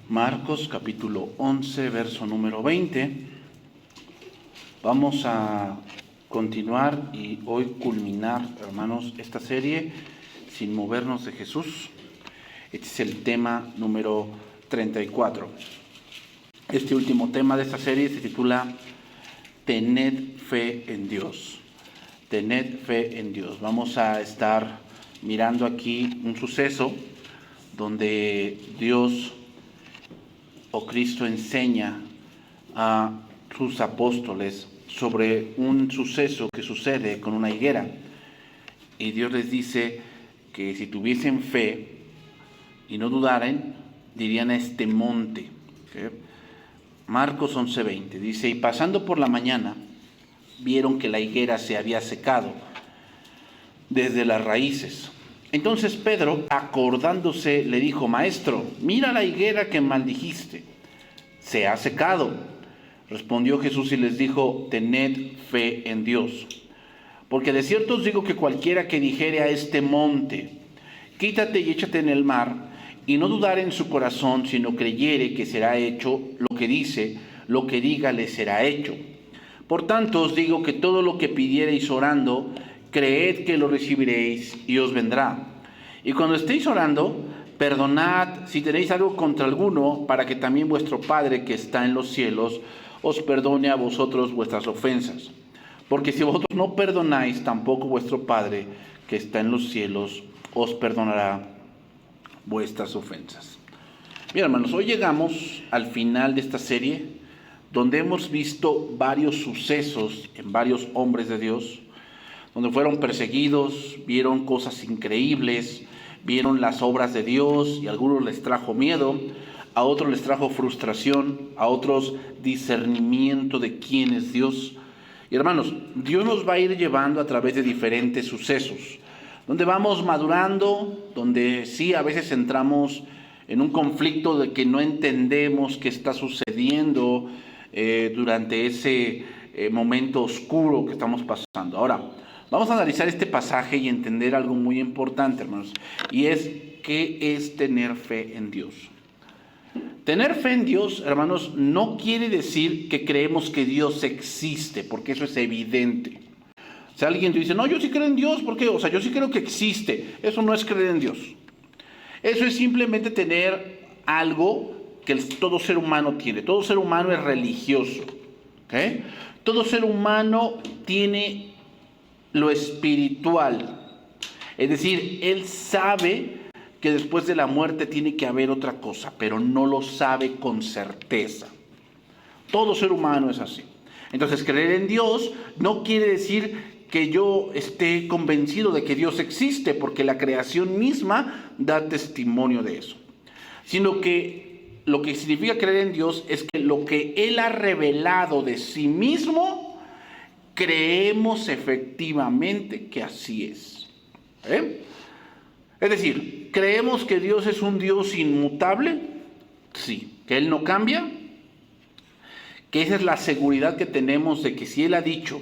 Marcos capítulo 11, verso número 20. Vamos a continuar y hoy culminar, hermanos, esta serie sin movernos de Jesús. Este es el tema número 34. Este último tema de esta serie se titula Tened fe en Dios. Tened fe en Dios. Vamos a estar mirando aquí un suceso donde Dios o Cristo enseña a sus apóstoles sobre un suceso que sucede con una higuera. Y Dios les dice que si tuviesen fe y no dudaran, dirían a este monte. ¿Okay? Marcos 11:20 dice: y pasando por la mañana, vieron que la higuera se había secado desde las raíces. Entonces Pedro, acordándose, le dijo: Maestro, mira la higuera que maldijiste, se ha secado. Respondió Jesús y les dijo: Tened fe en Dios. Porque de cierto os digo que cualquiera que dijere a este monte: quítate y échate en el mar, y no dudare en su corazón, sino creyere que será hecho lo que dice, lo que diga le será hecho. Por tanto os digo que todo lo que pidiereis orando, creed que lo recibiréis y os vendrá. Y cuando estéis orando, perdonad si tenéis algo contra alguno, para que también vuestro Padre que está en los cielos os perdone a vosotros vuestras ofensas. Porque si vosotros no perdonáis, tampoco vuestro Padre que está en los cielos os perdonará vuestras ofensas. Bien, hermanos, hoy llegamos al final de esta serie, donde hemos visto varios sucesos en varios hombres de Dios, donde fueron perseguidos, vieron cosas increíbles, vieron las obras de Dios, y a algunos les trajo miedo, a otros les trajo frustración, a otros discernimiento de quién es Dios. Y hermanos, Dios nos va a ir llevando a través de diferentes sucesos, donde vamos madurando, donde sí a veces entramos en un conflicto de que no entendemos qué está sucediendo durante ese momento oscuro que estamos pasando. Ahora, vamos a analizar este pasaje y entender algo muy importante, hermanos, y es: ¿qué es tener fe en Dios? Tener fe en Dios, hermanos, no quiere decir que creemos que Dios existe, porque eso es evidente. Si alguien te dice: no, yo sí creo en Dios, ¿por qué? O sea, yo sí creo que existe. Eso no es creer en Dios. Eso es simplemente tener algo que todo ser humano tiene. Todo ser humano es religioso. ¿Okay? Todo ser humano tiene lo espiritual. Es decir, él sabe que después de la muerte tiene que haber otra cosa, pero no lo sabe con certeza. Todo ser humano es así. Entonces, creer en Dios no quiere decir que yo esté convencido de que Dios existe, porque la creación misma da testimonio de eso. Sino que lo que significa creer en Dios es que lo que Él ha revelado de sí mismo, creemos efectivamente que así es. Es decir, ¿creemos que Dios es un Dios inmutable? Sí. ¿Que Él no cambia? Que esa es la seguridad que tenemos de que si Él ha dicho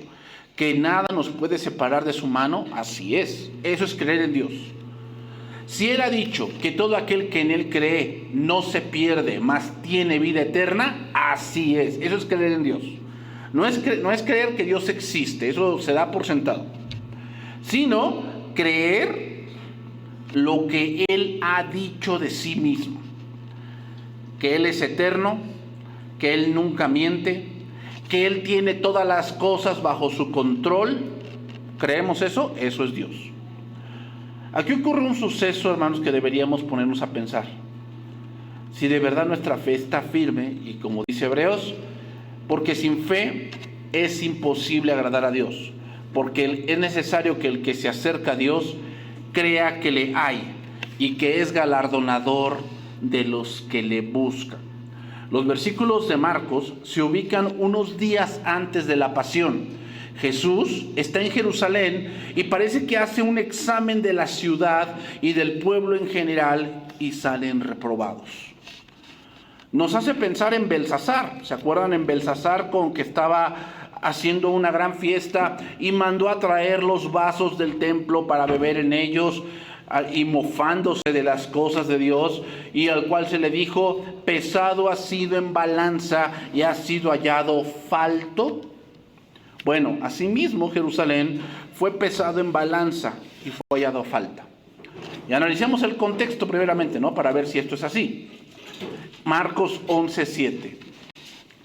que nada nos puede separar de su mano, así es. Eso es creer en Dios. Si Él ha dicho que todo aquel que en Él cree no se pierde, mas tiene vida eterna, así es. Eso es creer en Dios. No es creer que Dios existe, eso se da por sentado. Sino creer lo que Él ha dicho de sí mismo. Que Él es eterno, que Él nunca miente, que Él tiene todas las cosas bajo su control. ¿Creemos eso? Eso es Dios. Aquí ocurre un suceso, hermanos, que deberíamos ponernos a pensar. Si de verdad nuestra fe está firme, y como dice Hebreos, porque sin fe es imposible agradar a Dios, porque es necesario que el que se acerca a Dios crea que le hay y que es galardonador de los que le buscan. Los versículos de Marcos se ubican unos días antes de la pasión. Jesús está en Jerusalén y parece que hace un examen de la ciudad y del pueblo en general y salen reprobados. Nos hace pensar en Belsasar. ¿Se acuerdan en Belsasar con que estaba haciendo una gran fiesta y mandó a traer los vasos del templo para beber en ellos? y mofándose de las cosas de Dios, y al cual se le dijo: pesado ha sido en balanza y ha sido hallado falto. Bueno, asimismo Jerusalén fue pesado en balanza y fue hallado falta. Y analicemos el contexto primeramente, ¿no? Para ver si esto es así. Marcos 11:7.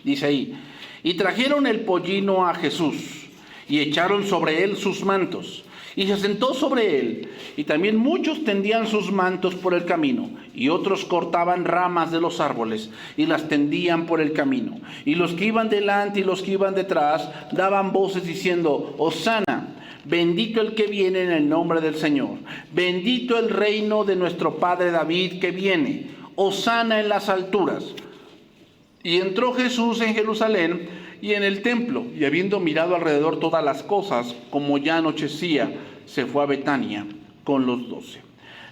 Dice ahí: y trajeron el pollino a Jesús, y echaron sobre él sus mantos, y se sentó sobre él. Y también muchos tendían sus mantos por el camino, y otros cortaban ramas de los árboles, y las tendían por el camino. Y los que iban delante y los que iban detrás daban voces diciendo: Hosana, bendito el que viene en el nombre del Señor, bendito el reino de nuestro padre David que viene, Hosana en las alturas. Y entró Jesús en Jerusalén y en el templo, y habiendo mirado alrededor todas las cosas, como ya anochecía, se fue a Betania con los 12.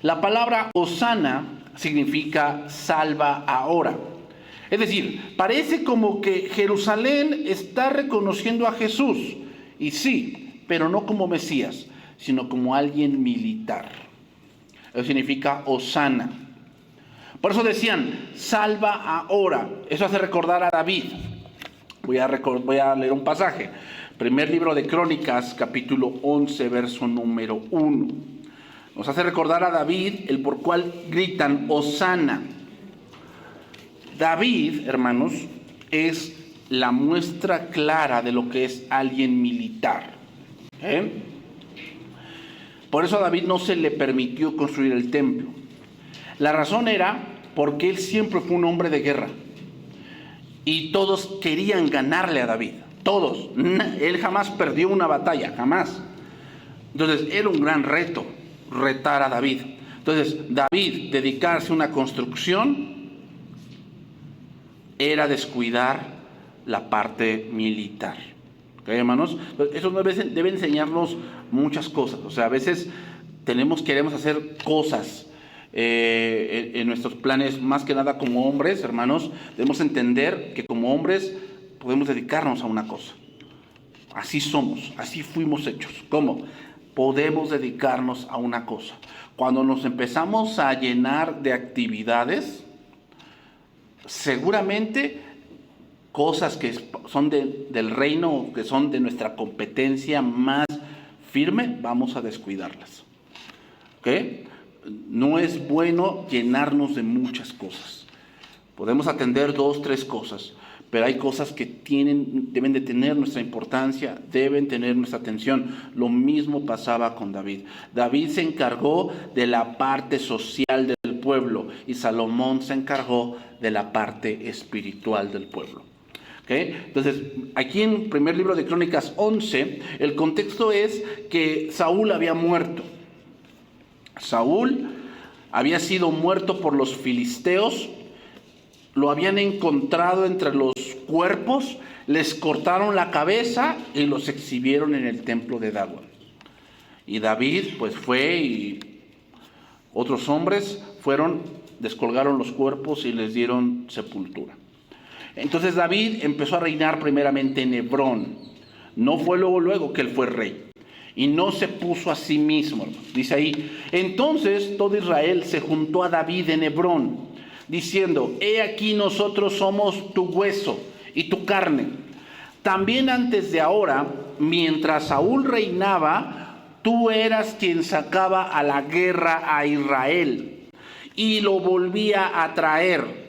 La palabra Hosana significa salva ahora. Es decir, parece como que Jerusalén está reconociendo a Jesús, y sí, pero no como Mesías, sino como alguien militar. Eso significa Hosana. Por eso decían, salva ahora. Eso hace recordar a David. Voy a leer un pasaje. Primer libro de Crónicas, capítulo 11, verso número 1. Nos hace recordar a David, el por cual gritan Hosana. David, hermanos, es la muestra clara de lo que es alguien militar. Por eso a David no se le permitió construir el templo. La razón era porque él siempre fue un hombre de guerra. Y todos querían ganarle a David. Todos. Él jamás perdió una batalla, jamás. Entonces era un gran reto retar a David. Entonces David dedicarse a una construcción era descuidar la parte militar. ¿Ok, hermanos? Eso debe enseñarnos muchas cosas. O sea, a veces queremos hacer cosas en nuestros planes, más que nada como hombres, hermanos. Debemos entender que como hombres podemos dedicarnos a una cosa. Así somos, así fuimos hechos. ¿Cómo? Podemos dedicarnos a una cosa. Cuando nos empezamos a llenar de actividades, seguramente cosas que son del reino, que son de nuestra competencia más firme, vamos a descuidarlas. ¿Ok? No es bueno llenarnos de muchas cosas. Podemos atender 2, 3 cosas, pero hay cosas que deben de tener nuestra importancia, deben tener nuestra atención. Lo mismo pasaba con David. David se encargó de la parte social del pueblo y Salomón se encargó de la parte espiritual del pueblo. ¿Okay? Entonces, aquí en primer libro de Crónicas 11, el contexto es que Saúl había muerto. Saúl había sido muerto por los filisteos, lo habían encontrado entre los cuerpos, les cortaron la cabeza y los exhibieron en el templo de Dagon. Y David pues fue y otros hombres descolgaron los cuerpos y les dieron sepultura. Entonces David empezó a reinar primeramente en Hebrón. No fue luego que él fue rey. Y no se puso a sí mismo. Dice ahí, entonces todo Israel se juntó a David en Hebrón, diciendo, he aquí nosotros somos tu hueso y tu carne. También antes de ahora, mientras Saúl reinaba, tú eras quien sacaba a la guerra a Israel y lo volvía a traer.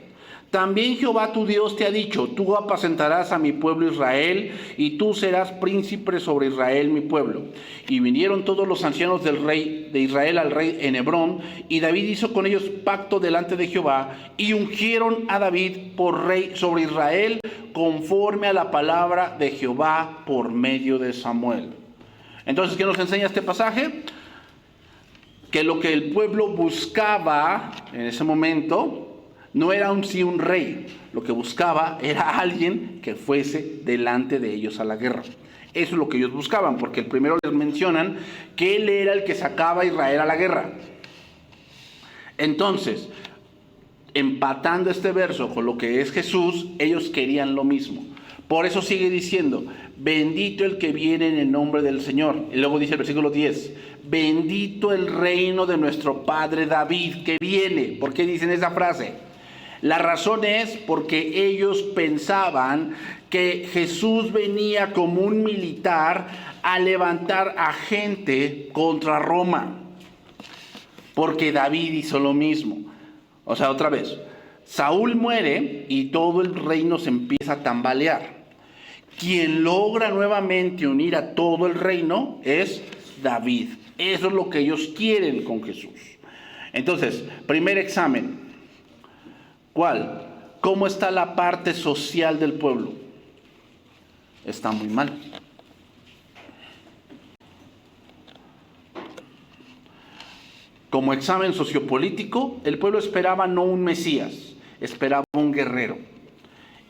También Jehová tu Dios te ha dicho, tú apacentarás a mi pueblo Israel, y tú serás príncipe sobre Israel mi pueblo. Y vinieron todos los ancianos del rey de Israel al rey en Hebrón, y David hizo con ellos pacto delante de Jehová, y ungieron a David por rey sobre Israel, conforme a la palabra de Jehová por medio de Samuel. Entonces, ¿qué nos enseña este pasaje? Que lo que el pueblo buscaba en ese momento no era un rey, lo que buscaba era alguien que fuese delante de ellos a la guerra. Eso es lo que ellos buscaban, porque el primero les mencionan que él era el que sacaba a Israel a la guerra. Entonces, empatando este verso con lo que es Jesús, ellos querían lo mismo. Por eso sigue diciendo, bendito el que viene en el nombre del Señor. Y luego dice el versículo 10, bendito el reino de nuestro padre David que viene. ¿Por qué dicen esa frase? La razón es porque ellos pensaban que Jesús venía como un militar a levantar a gente contra Roma. Porque David hizo lo mismo. O sea, otra vez, Saúl muere y todo el reino se empieza a tambalear. Quien logra nuevamente unir a todo el reino es David. Eso es lo que ellos quieren con Jesús. Entonces, primer examen. ¿Cuál? ¿Cómo está la parte social del pueblo? Está muy mal. Como examen sociopolítico, el pueblo esperaba no un Mesías, esperaba un guerrero.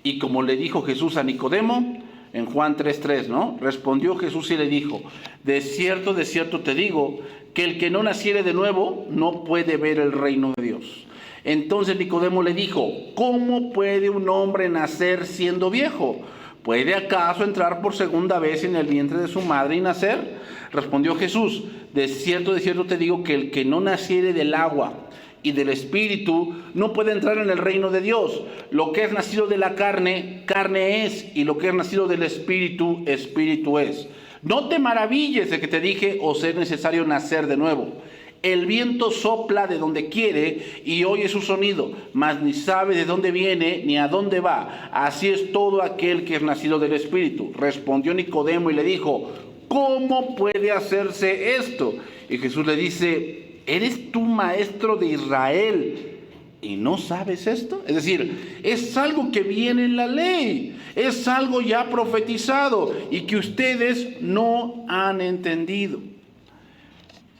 Y como le dijo Jesús a Nicodemo, en Juan 3:3, ¿no? Respondió Jesús y le dijo, de cierto te digo, que el que no naciere de nuevo no puede ver el reino de Dios. Entonces Nicodemo le dijo, ¿cómo puede un hombre nacer siendo viejo? ¿Puede acaso entrar por segunda vez en el vientre de su madre y nacer? Respondió Jesús, de cierto te digo, que el que no naciere del agua y del Espíritu no puede entrar en el reino de Dios. Lo que es nacido de la carne, carne es, y lo que es nacido del Espíritu, Espíritu es. No te maravilles de que te dije, os es necesario nacer de nuevo. El viento sopla de donde quiere y oye su sonido, mas ni sabe de dónde viene ni a dónde va. Así es todo aquel que es nacido del Espíritu. Respondió Nicodemo y le dijo, ¿cómo puede hacerse esto? Y Jesús le dice, ¿eres tú maestro de Israel y no sabes esto? Es decir, es algo que viene en la ley, es algo ya profetizado y que ustedes no han entendido,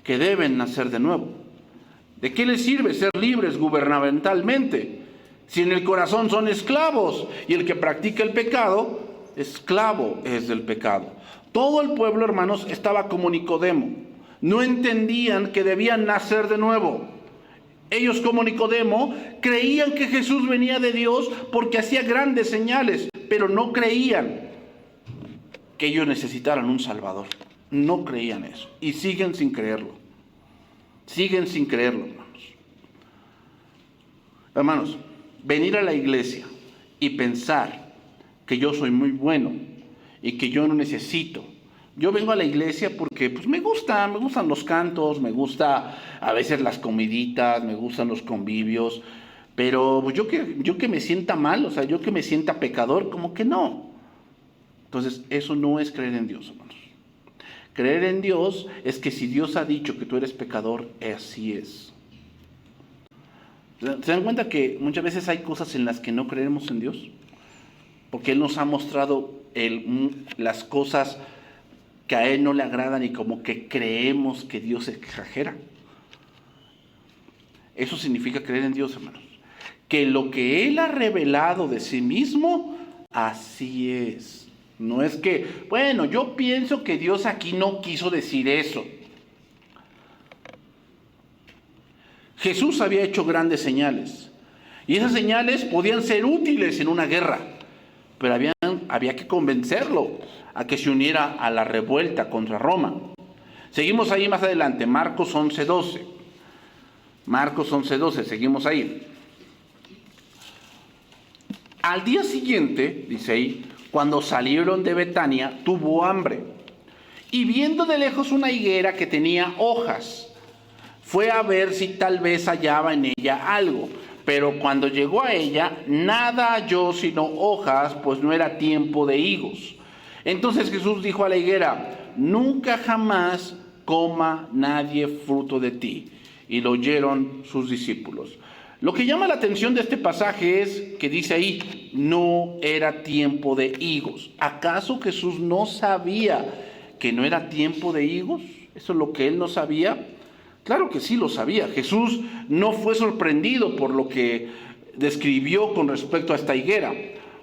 que deben nacer de nuevo. ¿De qué les sirve ser libres gubernamentalmente si en el corazón son esclavos? Y el que practica el pecado, esclavo es del pecado. Todo el pueblo, hermanos, estaba como Nicodemo. No entendían que debían nacer de nuevo. Ellos, como Nicodemo, creían que Jesús venía de Dios porque hacía grandes señales, pero no creían que ellos necesitaran un Salvador. No creían eso y siguen sin creerlo. Siguen sin creerlo, hermanos. Hermanos, venir a la iglesia y pensar que yo soy muy bueno y que yo no necesito. Yo vengo a la iglesia porque pues, me gustan los cantos, me gusta a veces las comiditas, me gustan los convivios, pero pues, yo que me sienta mal, o sea, yo que me sienta pecador, como que no. Entonces, eso no es creer en Dios, hermanos. Creer en Dios es que si Dios ha dicho que tú eres pecador, así es. ¿Se dan cuenta que muchas veces hay cosas en las que no creemos en Dios? Porque Él nos ha mostrado las cosas que a Él no le agradan y como que creemos que Dios exagera. Eso significa creer en Dios, hermanos. Que lo que Él ha revelado de sí mismo, así es. No es que, bueno, yo pienso que Dios aquí no quiso decir eso. Jesús había hecho grandes señales. Y esas señales podían ser útiles en una guerra. Pero había que convencerlo a que se uniera a la revuelta contra Roma. Seguimos ahí más adelante, Marcos 11:12. Marcos 11:12, seguimos ahí. Al día siguiente, dice ahí, cuando salieron de Betania, tuvo hambre. Y viendo de lejos una higuera que tenía hojas, fue a ver si tal vez hallaba en ella algo. Pero cuando llegó a ella, nada halló sino hojas, pues no era tiempo de higos. Entonces Jesús dijo a la higuera, nunca jamás coma nadie fruto de ti. Y lo oyeron sus discípulos. Lo que llama la atención de este pasaje es que dice ahí, no era tiempo de higos. ¿Acaso Jesús no sabía que no era tiempo de higos? ¿Eso es lo que Él no sabía? Claro que sí lo sabía. Jesús no fue sorprendido por lo que describió con respecto a esta higuera.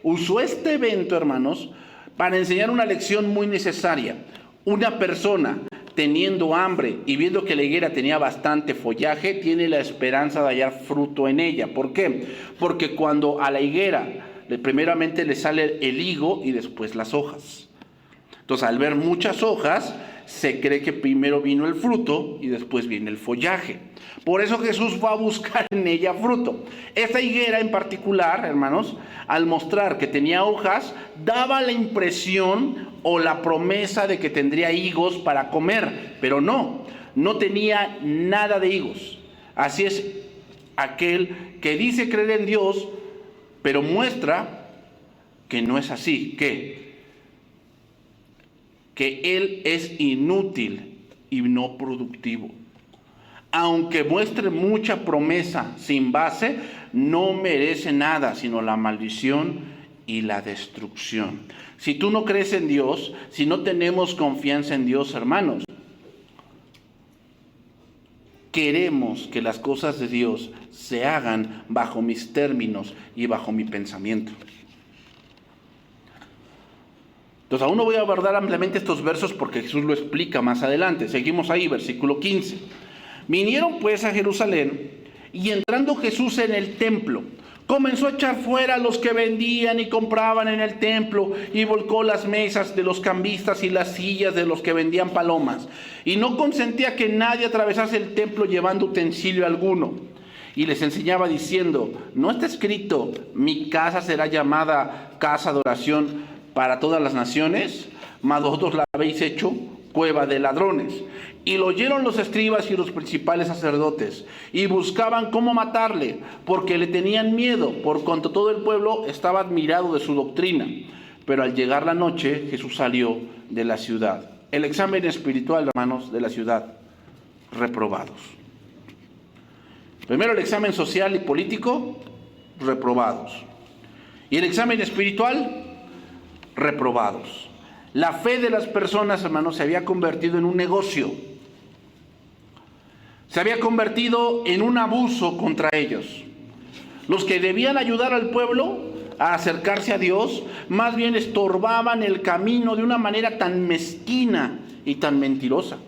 Usó este evento, hermanos, para enseñar una lección muy necesaria. Una persona teniendo hambre y viendo que la higuera tenía bastante follaje, tiene la esperanza de hallar fruto en ella. ¿Por qué? Porque cuando a la higuera Primeramente le sale el higo y después las hojas. Entonces, al ver muchas hojas, se cree que primero vino el fruto y después viene el follaje. Por eso Jesús va a buscar en ella fruto. Esta higuera en particular, hermanos, al mostrar que tenía hojas, daba la impresión o la promesa de que tendría higos para comer, pero no tenía nada de higos. Así es aquel que dice creer en Dios, pero muestra que no es así, que él es inútil y no productivo. Aunque muestre mucha promesa sin base, no merece nada sino la maldición y la destrucción. Si tú no crees en Dios, si no tenemos confianza en Dios, hermanos, queremos que las cosas de Dios se hagan bajo mis términos y bajo mi pensamiento. Entonces, aún no voy a abordar ampliamente estos versos porque Jesús lo explica más adelante. Seguimos ahí, versículo 15. Vinieron pues a Jerusalén, y entrando Jesús en el templo, comenzó a echar fuera a los que vendían y compraban en el templo, y volcó las mesas de los cambistas y las sillas de los que vendían palomas, y no consentía que nadie atravesase el templo llevando utensilio alguno. Y les enseñaba diciendo: ¿no está escrito, mi casa será llamada casa de oración para todas las naciones? Mas vosotros la habéis hecho cueva de ladrones. Y lo oyeron los escribas y los principales sacerdotes, y buscaban cómo matarle, porque le tenían miedo, por cuanto todo el pueblo estaba admirado de su doctrina. Pero al llegar la noche, Jesús salió de la ciudad. El examen espiritual, hermanos, de la ciudad: reprobados. Primero el examen social y político: reprobados. Y el examen espiritual: reprobados. La fe de las personas, hermanos, se había convertido en un negocio. Se había convertido en un abuso contra ellos. Los que debían ayudar al pueblo a acercarse a Dios, más bien estorbaban el camino de una manera tan mezquina y tan mentirosa.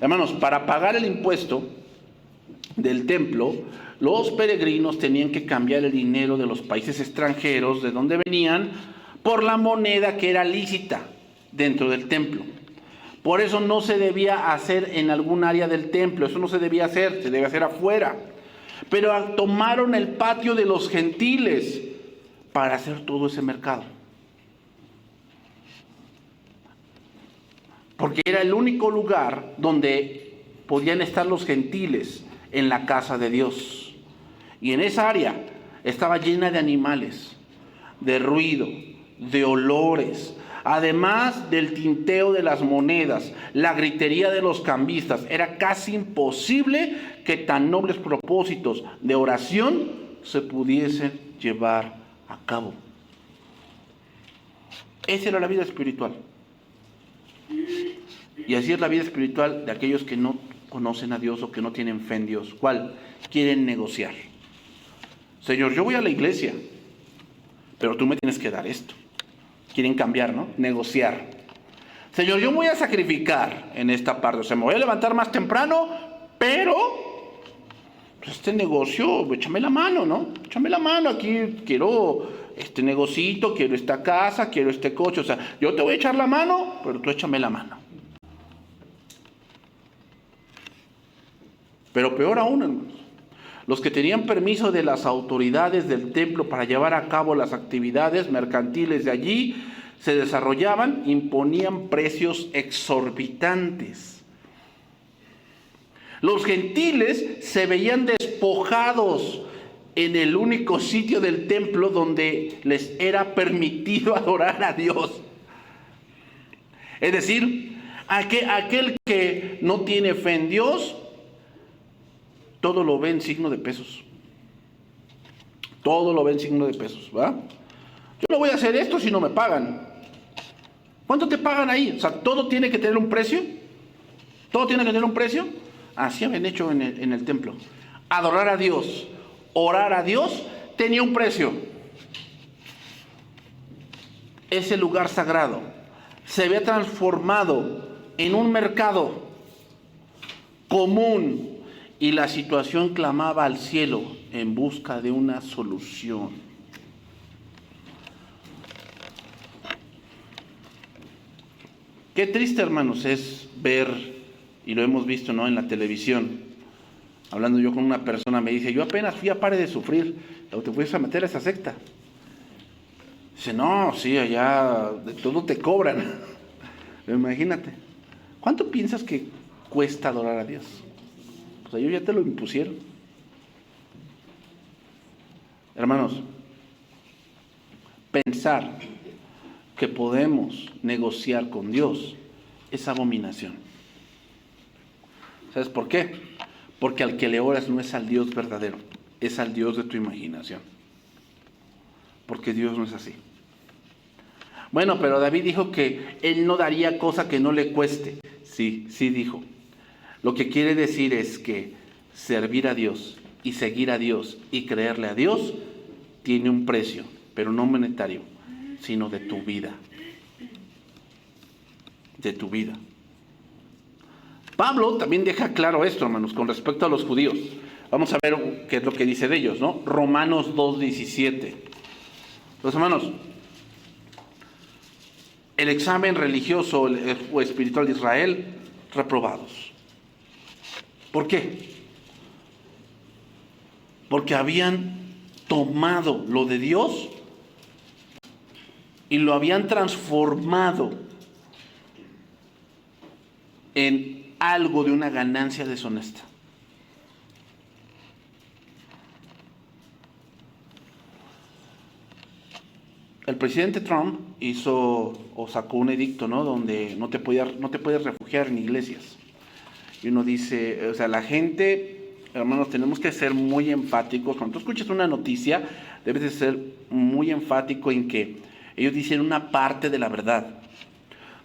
Hermanos, para pagar el impuesto del templo, los peregrinos tenían que cambiar el dinero de los países extranjeros de donde venían por la moneda que era lícita dentro del templo. Por eso no se debía hacer en algún área del templo, eso no se debía hacer, se debe hacer afuera. Pero tomaron el patio de los gentiles para hacer todo ese mercado. Porque era el único lugar donde podían estar los gentiles, en la casa de Dios. Y en esa área estaba llena de animales, de ruido, de olores, además del tinteo de las monedas, la gritería de los cambistas. Era casi imposible que tan nobles propósitos de oración se pudiesen llevar a cabo. Esa era la vida espiritual. Y así es la vida espiritual de aquellos que no conocen a Dios o que no tienen fe en Dios. ¿Cuál? Quieren negociar. Señor, yo voy a la iglesia, pero tú me tienes que dar esto. Quieren cambiar, ¿no? Negociar. Señor, yo voy a sacrificar en esta parte. O sea, me voy a levantar más temprano, pero pues este negocio, échame la mano, ¿no? Échame la mano. Aquí quiero este negocito, quiero esta casa, quiero este coche. O sea, yo te voy a echar la mano, pero tú échame la mano. Pero peor aún, hermanos, los que tenían permiso de las autoridades del templo para llevar a cabo las actividades mercantiles de allí, se desarrollaban, imponían precios exorbitantes. Los gentiles se veían despojados en el único sitio del templo donde les era permitido adorar a Dios. Es decir, aquel que no tiene fe en Dios, todo lo ve en signo de pesos. Todo lo ve en signo de pesos, ¿va? Yo no voy a hacer esto si no me pagan. ¿Cuánto te pagan ahí? O sea, ¿todo tiene que tener un precio? ¿Todo tiene que tener un precio? Así habían hecho en el templo. Adorar a Dios, orar a Dios, tenía un precio. Ese lugar sagrado se había transformado en un mercado común. Y la situación clamaba al cielo en busca de una solución. Qué triste, hermanos, es ver, y lo hemos visto, ¿no?, en la televisión. Hablando yo con una persona, me dice, yo apenas fui a Pare de Sufrir, ¿o te fuiste a meter a esa secta? Dice, no, sí, allá de todo te cobran. Imagínate, ¿cuánto piensas que cuesta adorar a Dios? Pues ellos ya te lo impusieron. Hermanos, pensar que podemos negociar con Dios es abominación. ¿Sabes por qué? Porque al que le oras no es al Dios verdadero, es al Dios de tu imaginación. Porque Dios no es así. Bueno, pero David dijo que él no daría cosa que no le cueste. Sí, sí dijo. Lo que quiere decir es que servir a Dios y seguir a Dios y creerle a Dios tiene un precio, pero no monetario, sino de tu vida. De tu vida. Pablo también deja claro esto, hermanos, con respecto a los judíos. Vamos a ver qué es lo que dice de ellos, ¿no? Romanos 2:17. Los hermanos, el examen religioso o espiritual de Israel, reprobados. ¿Por qué? Porque habían tomado lo de Dios y lo habían transformado en algo de una ganancia deshonesta. El presidente Trump sacó un edicto, ¿no?, donde no te puedes refugiar en iglesias. Y uno dice, o sea, la gente, hermanos, tenemos que ser muy enfáticos. Cuando tú escuchas una noticia, debes de ser muy enfático en que ellos dicen una parte de la verdad.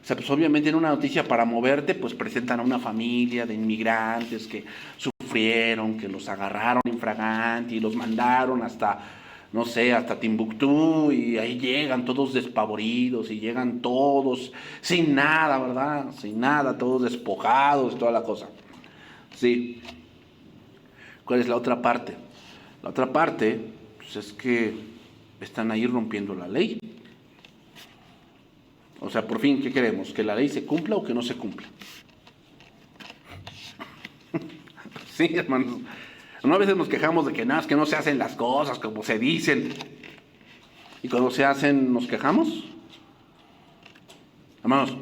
O sea, pues obviamente en una noticia para moverte, pues presentan a una familia de inmigrantes que sufrieron, que los agarraron infraganti y los mandaron hasta, no sé, hasta Timbuktu, y ahí llegan todos despavoridos y llegan todos sin nada, ¿verdad? Sin nada, todos despojados y toda la cosa. Sí. ¿Cuál es la otra parte? La otra parte, pues es que están ahí rompiendo la ley. O sea, por fin, ¿qué queremos? ¿Que la ley se cumpla o que no se cumpla? Sí, hermanos. A veces nos quejamos de que nada, es que no se hacen las cosas como se dicen. Y cuando se hacen, ¿nos quejamos? Hermanos,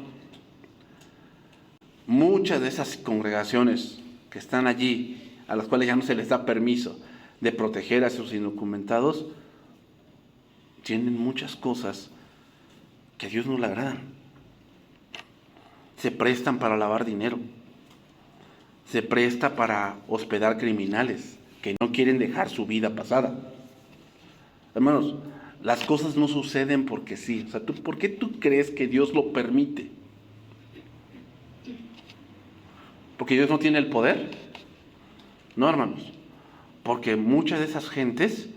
muchas de esas congregaciones que están allí, a las cuales ya no se les da permiso de proteger a sus indocumentados, tienen muchas cosas que a Dios no le agradan. Se prestan para lavar dinero. Se presta para hospedar criminales que no quieren dejar su vida pasada. Hermanos, las cosas no suceden porque sí. O sea, ¿por qué tú crees que Dios lo permite? ¿Porque Dios no tiene el poder? No, hermanos. Porque muchas de esas gentes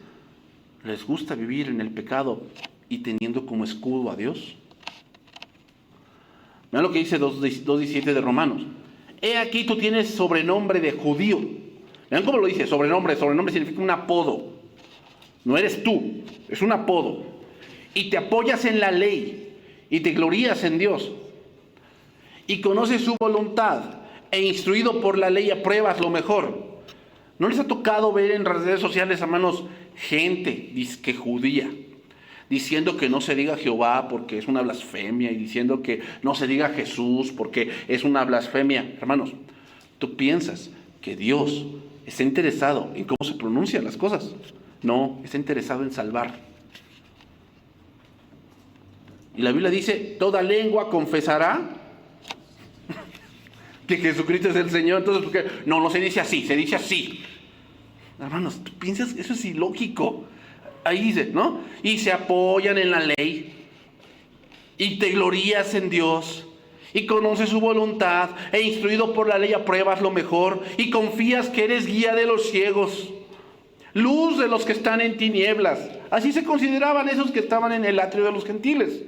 les gusta vivir en el pecado y teniendo como escudo a Dios. Vean lo que dice 2:17 de Romanos. He aquí tú tienes sobrenombre de judío. Vean cómo lo dice, sobrenombre. Sobrenombre significa un apodo. No eres tú, es un apodo. Y te apoyas en la ley y te glorías en Dios. Y conoces su voluntad e instruido por la ley apruebas lo mejor. ¿No les ha tocado ver en las redes sociales, hermanos, gente disque judía, diciendo que no se diga Jehová porque es una blasfemia, y diciendo que no se diga Jesús porque es una blasfemia? Hermanos, ¿tú piensas que Dios está interesado en cómo se pronuncian las cosas? No, está interesado en salvar. Y la Biblia dice, toda lengua confesará que Jesucristo es el Señor. Entonces, ¿por qué? No se dice así, se dice así. Hermanos, ¿tú piensas que eso es ilógico? Ahí dice, ¿no? Y se apoyan en la ley, y te glorías en Dios, y conoces su voluntad, e instruido por la ley apruebas lo mejor, y confías que eres guía de los ciegos, luz de los que están en tinieblas. Así se consideraban esos que estaban en el atrio de los gentiles,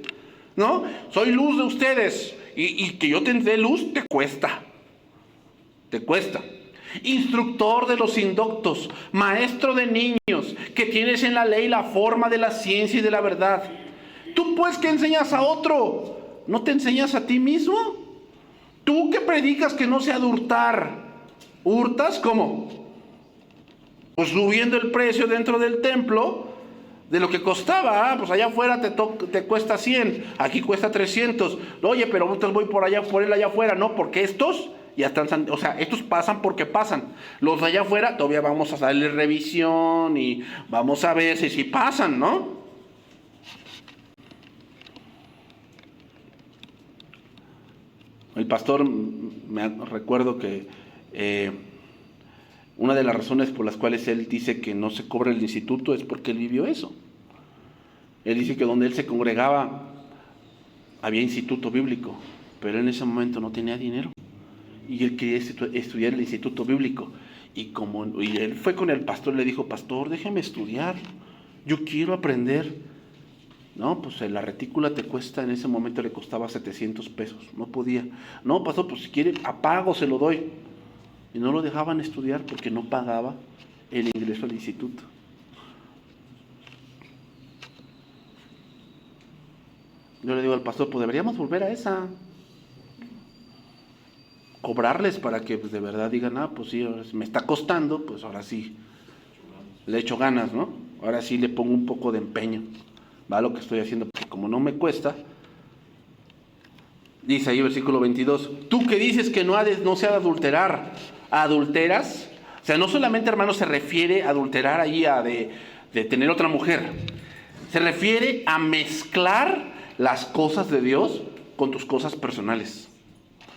¿no? Soy luz de ustedes, y que yo te dé luz te cuesta. Te cuesta. Instructor de los indoctos, maestro de niños, que tienes en la ley la forma de la ciencia y de la verdad. Tú pues que enseñas a otro, ¿no te enseñas a ti mismo? Tú que predicas que no se ha de hurtar, ¿hurtas cómo? Pues subiendo el precio dentro del templo de lo que costaba. Pues allá afuera te cuesta 100, aquí cuesta 300. Oye, pero entonces voy por él allá afuera, ¿no? Porque estos ya están, o sea, estos pasan porque pasan. Los de allá afuera todavía vamos a darle revisión y vamos a ver si pasan, ¿no? El pastor, recuerdo que una de las razones por las cuales él dice que no se cobra el instituto es porque él vivió eso. Él dice que donde él se congregaba había instituto bíblico, pero él en ese momento no tenía dinero. Y él quería estudiar el instituto bíblico. Y él fue con el pastor y le dijo, pastor, déjeme estudiar, yo quiero aprender. No, pues la retícula te cuesta, en ese momento le costaba 700 pesos, no podía. No, pastor, pues si quiere, a pago se lo doy. Y no lo dejaban estudiar porque no pagaba el ingreso al instituto. Yo le digo al pastor, pues deberíamos volver a esa. Cobrarles para que pues, de verdad digan, pues sí, me está costando, pues ahora sí le echo ganas, ¿no? Ahora sí le pongo un poco de empeño, va lo que estoy haciendo, porque como no me cuesta, dice ahí versículo 22, tú que dices que no se ha de adulterar, ¿adulteras? O sea, no solamente, hermano, se refiere a adulterar ahí de tener otra mujer, se refiere a mezclar las cosas de Dios con tus cosas personales.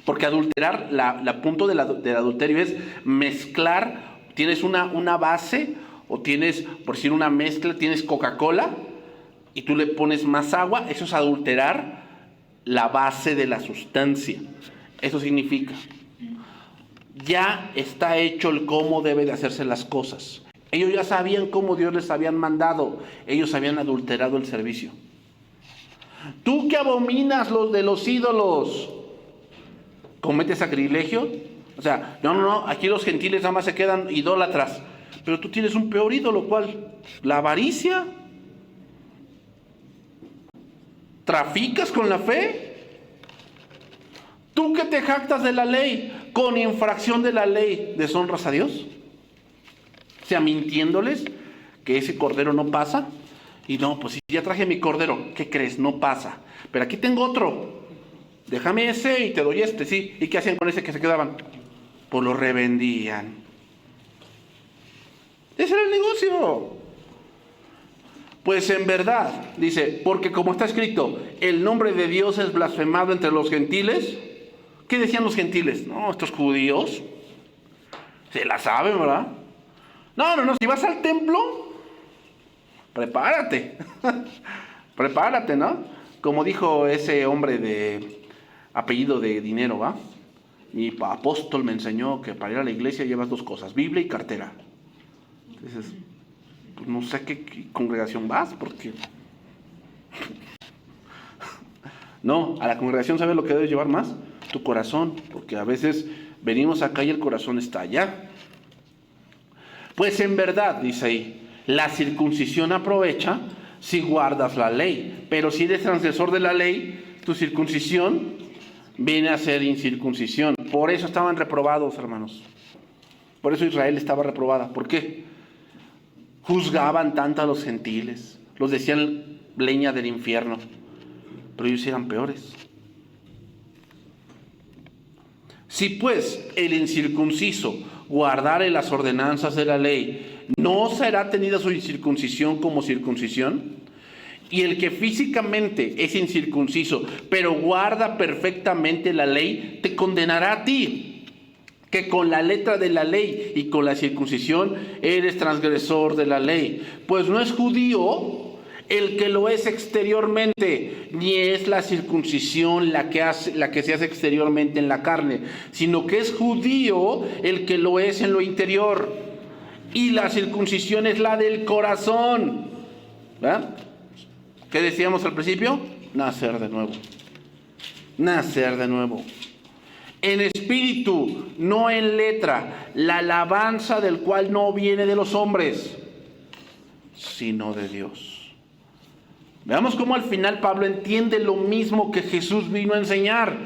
Porque adulterar, la punto del adulterio es mezclar, tienes una base, o tienes, por decir una mezcla, tienes Coca-Cola, y tú le pones más agua, eso es adulterar la base de la sustancia. Eso significa, ya está hecho el cómo debe de hacerse las cosas. Ellos ya sabían cómo Dios les habían mandado, ellos habían adulterado el servicio. Tú que abominas los ídolos, ¿comete sacrilegio? O sea, no, aquí los gentiles nada más se quedan idólatras. Pero tú tienes un peor ídolo, ¿cuál? La avaricia. ¿Traficas con la fe? Tú que te jactas de la ley, con infracción de la ley, ¿deshonras a Dios? O sea, mintiéndoles que ese cordero no pasa. Y no, pues si ya traje mi cordero, ¿qué crees? No pasa. Pero aquí tengo otro. Déjame ese y te doy este, sí. ¿Y qué hacían con ese que se quedaban? Pues lo revendían. Ese era el negocio. Pues en verdad, dice, porque como está escrito, el nombre de Dios es blasfemado entre los gentiles. ¿Qué decían los gentiles? No, estos judíos se la saben, ¿verdad? No, si vas al templo, prepárate. Prepárate, ¿no? Como dijo ese hombre de apellido de dinero, ¿va? Mi apóstol me enseñó que para ir a la iglesia llevas dos cosas, Biblia y cartera. Entonces, pues no sé a qué congregación vas, porque... No, a la congregación, ¿sabes lo que debes llevar más? Tu corazón, porque a veces venimos acá y el corazón está allá. Pues en verdad, dice ahí, la circuncisión aprovecha si guardas la ley, pero si eres transgresor de la ley, tu circuncisión viene a ser incircuncisión. Por eso estaban reprobados, hermanos. Por eso Israel estaba reprobada. ¿Por qué? Juzgaban tanto a los gentiles, los decían leña del infierno, pero ellos eran peores. Si pues el incircunciso guardare las ordenanzas de la ley, ¿no será tenida su incircuncisión como circuncisión? Y el que físicamente es incircunciso, pero guarda perfectamente la ley, te condenará a ti, que con la letra de la ley y con la circuncisión eres transgresor de la ley. Pues no es judío el que lo es exteriormente, ni es la circuncisión la que se hace exteriormente en la carne, sino que es judío el que lo es en lo interior. Y la circuncisión es la del corazón. ¿Verdad? ¿Qué decíamos al principio? Nacer de nuevo. Nacer de nuevo. En espíritu, no en letra, la alabanza del cual no viene de los hombres, sino de Dios. Veamos cómo al final Pablo entiende lo mismo que Jesús vino a enseñar.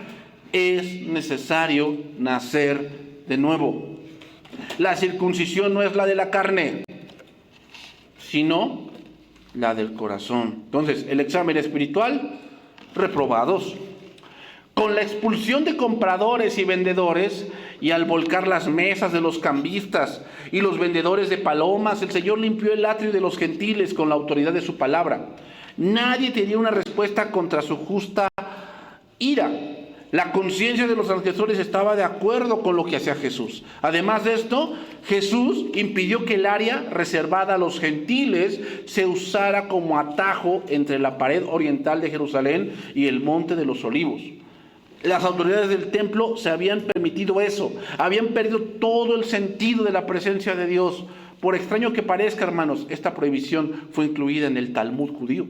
Es necesario nacer de nuevo. La circuncisión no es la de la carne, sino la del corazón. Entonces, el examen espiritual, reprobados. Con la expulsión de compradores y vendedores, y al volcar las mesas de los cambistas y los vendedores de palomas, el Señor limpió el atrio de los gentiles con la autoridad de su palabra. Nadie tenía una respuesta contra su justa ira. La conciencia de los transgresores estaba de acuerdo con lo que hacía Jesús. Además de esto, Jesús impidió que el área reservada a los gentiles se usara como atajo entre la pared oriental de Jerusalén y el monte de los Olivos. Las autoridades del templo se habían permitido eso, habían perdido todo el sentido de la presencia de Dios. Por extraño que parezca, hermanos, esta prohibición fue incluida en el Talmud judío.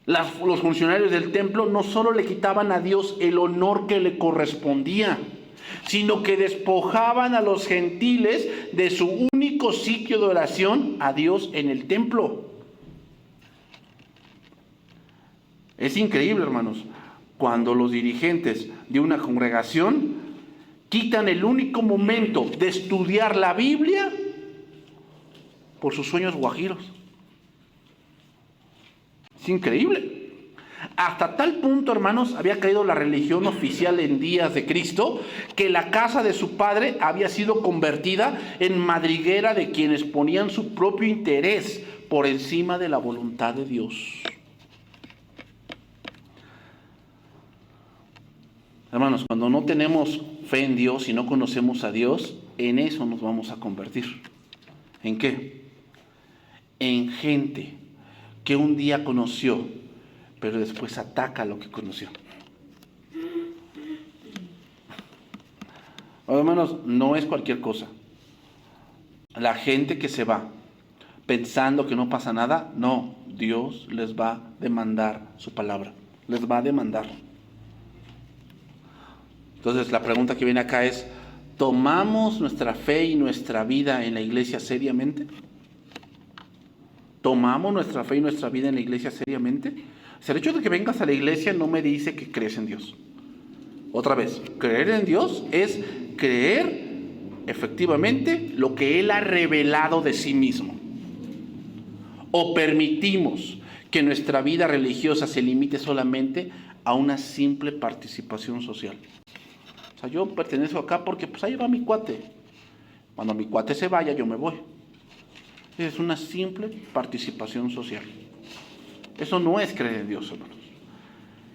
Los funcionarios del templo no solo le quitaban a Dios el honor que le correspondía, sino que despojaban a los gentiles de su único sitio de oración a Dios en el templo. Es increíble, hermanos, cuando los dirigentes de una congregación quitan el único momento de estudiar la Biblia por sus sueños guajiros. Es increíble. Hasta tal punto, hermanos, había caído la religión oficial en días de Cristo, que la casa de su padre había sido convertida en madriguera de quienes ponían su propio interés por encima de la voluntad de Dios. Hermanos, cuando no tenemos fe en Dios y no conocemos a Dios, en eso nos vamos a convertir. ¿En qué? En gente que un día conoció, pero después ataca lo que conoció. Hermanos, no es cualquier cosa. La gente que se va pensando que no pasa nada, no, Dios les va a demandar su palabra, les va a demandar. Entonces la pregunta que viene acá es, ¿tomamos nuestra fe y nuestra vida en la iglesia seriamente? ¿Tomamos nuestra fe y nuestra vida en la iglesia seriamente? O sea, el hecho de que vengas a la iglesia no me dice que crees en Dios. Otra vez, creer en Dios es creer efectivamente lo que Él ha revelado de sí mismo. O permitimos que nuestra vida religiosa se limite solamente a una simple participación social. O sea, yo pertenezco acá porque pues ahí va mi cuate. Cuando mi cuate se vaya, yo me voy. Es una simple participación social. Eso no es creer en Dios, hermanos.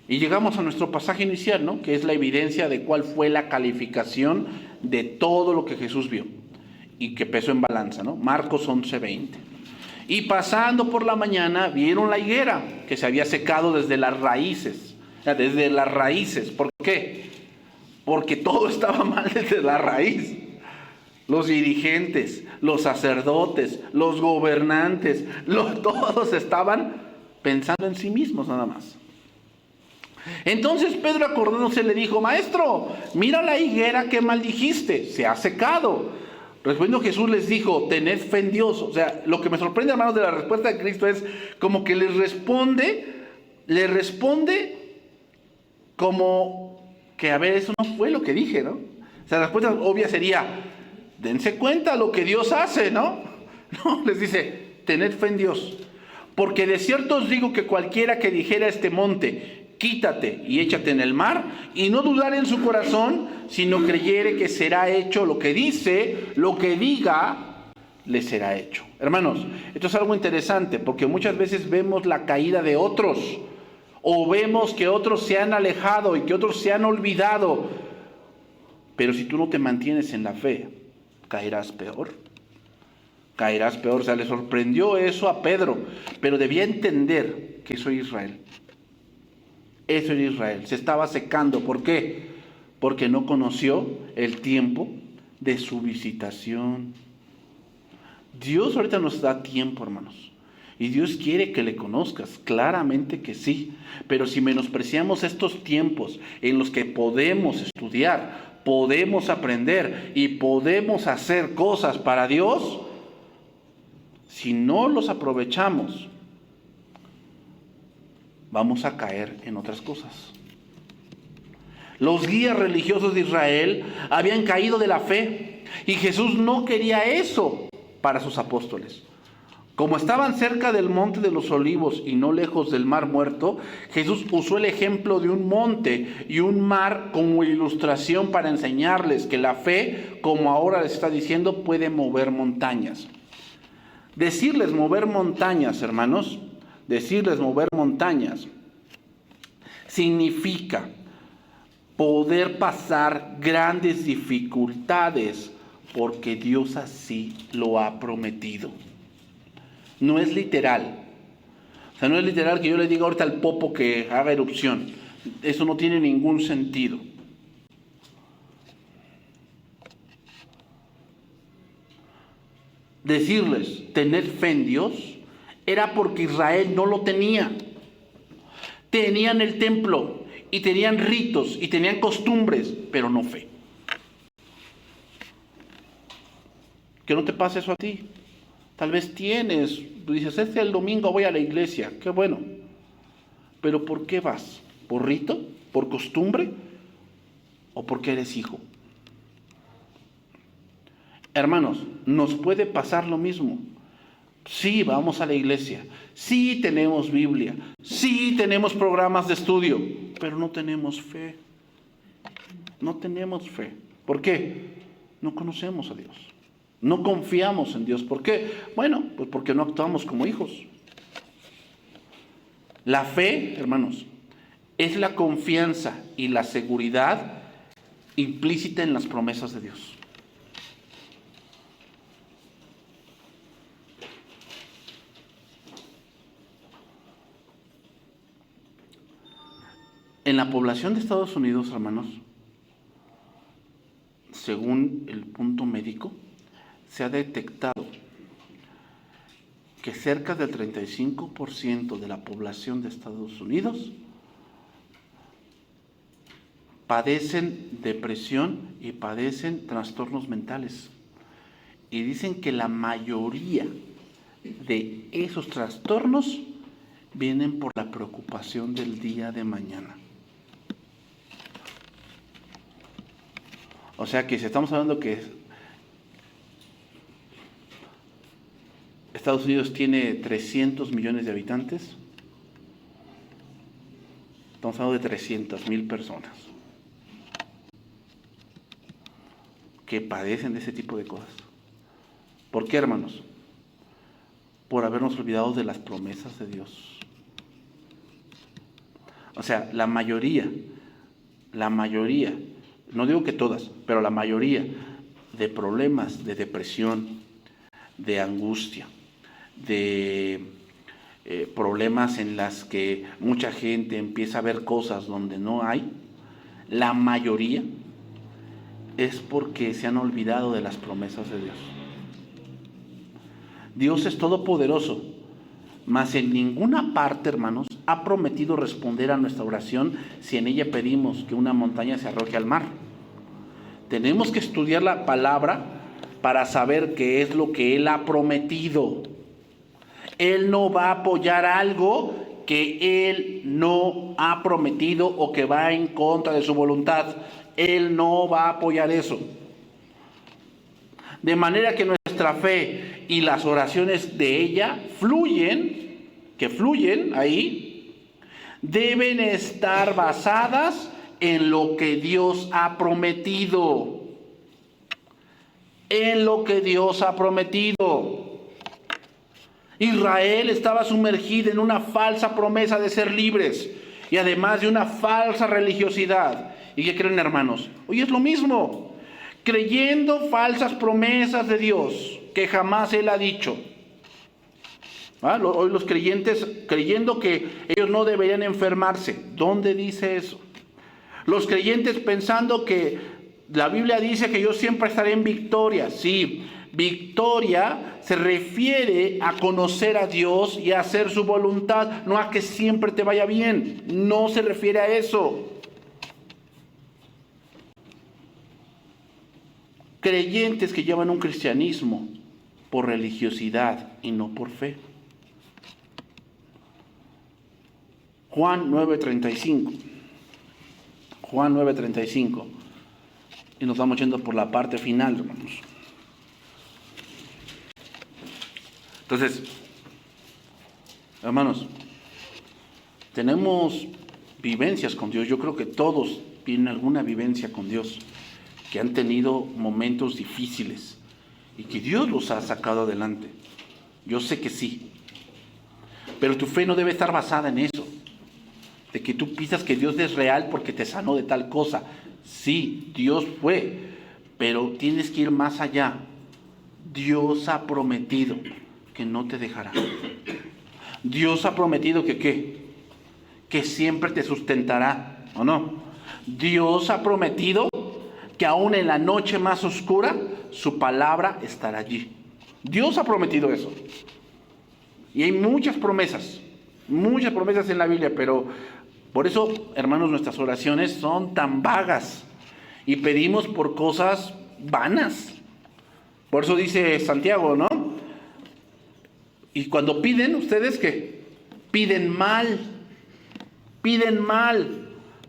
Y llegamos a nuestro pasaje inicial, ¿no? Que es la evidencia de cuál fue la calificación de todo lo que Jesús vio y que pesó en balanza, ¿no? Marcos 11:20. Y pasando por la mañana vieron la higuera que se había secado desde las raíces. Desde las raíces. ¿Por qué? Porque todo estaba mal desde la raíz. Los dirigentes, los sacerdotes, los gobernantes, todos estaban pensando en sí mismos nada más. Entonces Pedro, acordándose, le dijo: Maestro, mira la higuera que maldijiste, se ha secado. Respondiendo Jesús les dijo: tened fe en Dios. O sea, lo que me sorprende, hermanos, de la respuesta de Cristo es como que les responde como que, a ver, eso no fue lo que dije, ¿no? O sea, la respuesta obvia sería: dense cuenta lo que Dios hace, ¿no? No, les dice: tened fe en Dios. Porque de cierto os digo que cualquiera que dijera a este monte: quítate y échate en el mar, y no dudar en su corazón, sino creyere que será hecho lo que dice, lo que diga, le será hecho. Hermanos, esto es algo interesante, porque muchas veces vemos la caída de otros, o vemos que otros se han alejado y que otros se han olvidado. Pero si tú no te mantienes en la fe, caerás peor. Caerás peor. O sea, le sorprendió eso a Pedro, pero debía entender que eso es Israel. Eso era Israel. Se estaba secando. ¿Por qué? Porque no conoció el tiempo de su visitación. Dios ahorita nos da tiempo, hermanos. Y Dios quiere que le conozcas, claramente que sí. Pero si menospreciamos estos tiempos en los que podemos estudiar, podemos aprender y podemos hacer cosas para Dios, si no los aprovechamos, vamos a caer en otras cosas. Los guías religiosos de Israel habían caído de la fe y Jesús no quería eso para sus apóstoles. Como estaban cerca del monte de los olivos y no lejos del mar muerto, Jesús usó el ejemplo de un monte y un mar como ilustración para enseñarles que la fe, como ahora les está diciendo, puede mover montañas. Decirles mover montañas, hermanos, decirles mover montañas, significa poder pasar grandes dificultades porque Dios así lo ha prometido. No es literal. O sea, no es literal que yo le diga ahorita al Popo que haga erupción. Eso no tiene ningún sentido. Decirles tener fe en Dios era porque Israel no lo tenía. Tenían el templo y tenían ritos y tenían costumbres, pero no fe. Que no te pase eso a ti. Tal vez tú dices, el domingo voy a la iglesia, qué bueno. Pero ¿por qué vas? ¿Por rito? ¿Por costumbre? ¿O porque eres hijo? Hermanos, nos puede pasar lo mismo. Sí, vamos a la iglesia. Sí, tenemos Biblia. Sí, tenemos programas de estudio. Pero no tenemos fe. No tenemos fe. ¿Por qué? No conocemos a Dios. No confiamos en Dios. ¿Por qué? Bueno, pues porque no actuamos como hijos. La fe, hermanos, es la confianza y la seguridad implícita en las promesas de Dios. En la población de Estados Unidos, hermanos, según el punto médico, se ha detectado que cerca del 35% de la población de Estados Unidos padecen depresión y padecen trastornos mentales. Y dicen que la mayoría de esos trastornos vienen por la preocupación del día de mañana. O sea que si estamos hablando que Estados Unidos tiene 300 millones de habitantes, estamos hablando de 300,000 personas que padecen de ese tipo de cosas. ¿Por qué, hermanos? Por habernos olvidado de las promesas de Dios. O sea, la mayoría, no digo que todas, pero la mayoría de problemas de depresión, de angustia, de problemas en las que mucha gente empieza a ver cosas donde no hay, la mayoría es porque se han olvidado de las promesas de Dios. Dios es todopoderoso, mas en ninguna parte, hermanos, ha prometido responder a nuestra oración si en ella pedimos que una montaña se arroje al mar. Tenemos que estudiar la palabra para saber qué es lo que Él ha prometido. Él no va a apoyar algo que Él no ha prometido o que va en contra de su voluntad. Él no va a apoyar eso. De manera que nuestra fe y las oraciones de ella fluyen ahí, deben estar basadas en lo que Dios ha prometido. En lo que Dios ha prometido. Israel estaba sumergida en una falsa promesa de ser libres y además de una falsa religiosidad. ¿Y qué creen, hermanos? Hoy es lo mismo, creyendo falsas promesas de Dios que jamás Él ha dicho. Hoy los creyentes creyendo que ellos no deberían enfermarse. ¿Dónde dice eso? Los creyentes pensando que la Biblia dice que yo siempre estaré en victoria. Sí, victoria se refiere a conocer a Dios y a hacer su voluntad, no a que siempre te vaya bien. No se refiere a eso. Creyentes que llevan un cristianismo por religiosidad y no por fe. Juan 9:35. Juan 9:35. Y nos vamos yendo por la parte final, hermanos. Entonces, hermanos, tenemos vivencias con Dios. Yo creo que todos tienen alguna vivencia con Dios, que han tenido momentos difíciles y que Dios los ha sacado adelante. Yo sé que sí. Pero tu fe no debe estar basada en eso, de que tú piensas que Dios es real porque te sanó de tal cosa. Sí, Dios fue, pero tienes que ir más allá. Dios ha prometido que no te dejará. Dios ha prometido que ¿qué? Que siempre te sustentará, ¿o no? Dios ha prometido que aún en la noche más oscura, su palabra estará allí. Dios ha prometido eso. Y hay muchas promesas en la Biblia, pero por eso, hermanos, nuestras oraciones son tan vagas y pedimos por cosas vanas. Por eso dice Santiago, ¿no? Y cuando piden, ¿ustedes qué? Piden mal,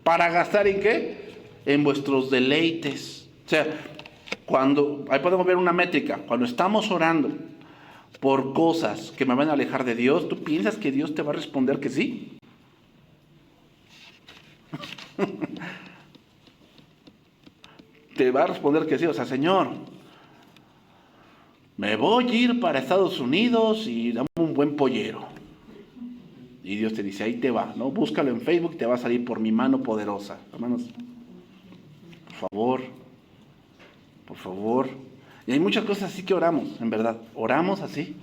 ¿para gastar en qué? En vuestros deleites. O sea, ahí podemos ver una métrica, cuando estamos orando por cosas que me van a alejar de Dios, ¿tú piensas que Dios te va a responder que sí? Te va a responder que sí. O sea, Señor, me voy a ir para Estados Unidos y dame un buen pollero. Y Dios te dice, ahí te va, ¿no? Búscalo en Facebook, te va a salir por mi mano poderosa. Hermanos, por favor. Y hay muchas cosas así que oramos, en verdad. Oramos así.